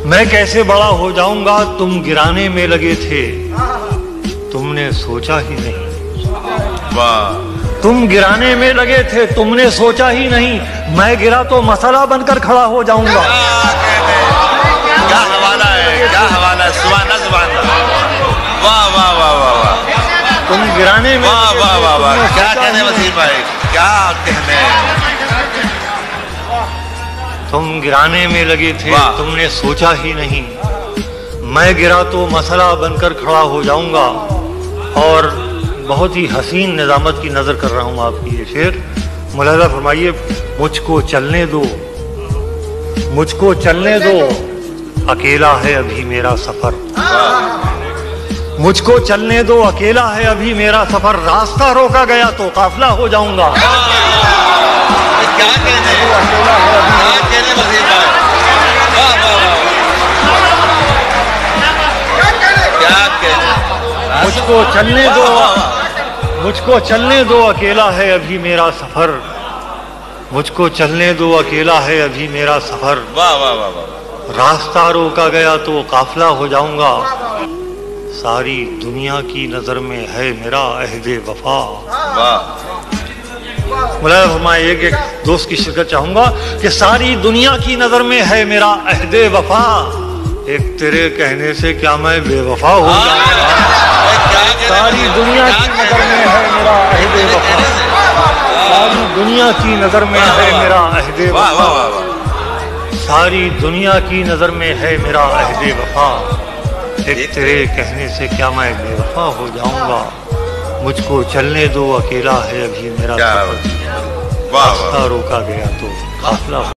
मैं कैसे बड़ा हो जाऊंगा, तुम गिराने में लगे थे, तुमने सोचा ही नहीं। वाह। तुम गिराने में लगे थे, तुमने सोचा ही नहीं, मैं गिरा तो मसाला बनकर खड़ा हो जाऊंगा। क्या हवाला है, क्या हवाला है, सुभान अल्लाह, सुभान अल्लाह। वाह वाह वाह वाह वाह। तुम गिराने में, वाह वाह वाह वाह, क्या कहने वसीम भाई, क्या कहने। तुम गिराने में लगे थे, तुमने सोचा ही नहीं, मैं गिरा तो मसाला बनकर खड़ा हो जाऊंगा। और बहुत ही हसीन निजामत की नजर कर रहा हूं आपकी ये शेर। मुलाहिजा फरमाइए, मुझको चलने दो, मुझको चलने दो, अकेला है अभी मेरा सफर। मुझको चलने दो, अकेला है अभी मेरा सफर, रास्ता रोका गया तो काफिला हो जाऊंगा। क्या कहने, क्या कहने वसीम भाई, वाह वाह वाह, क्या कहने। मुझको चलने दो, मुझको चलने दो, अकेला है अभी मेरा सफर। मुझको चलने दो, अकेला है अभी मेरा सफर। वाह वाह वाह वाह। रास्ता रोका गया तो काफिला हो जाऊंगा। सारी दुनिया की नजर में है मेरा अहदे वफा। वाह। मुलायम फरमाए, एक दोस्त की शिरकत चाहूंगा कि सारी दुनिया की नजर में है मेरा अहदे वफा। एक तेरे कहने से क्या मैं बेवफा हो जाऊंगा। सारी दुनिया की नजर में है मेरा अहदे वफा। सारी दुनिया की नजर में है मेरा अहदे वफा। सारी दुनिया की नजर में है मेरा अहदे वफा। एक तेरे कहने से क्या मैं बेवफा हो जाऊंगा। मुझको चलने दो, अकेला है अभी मेरा सफर। रास्ता रोका गया तो काफिला हो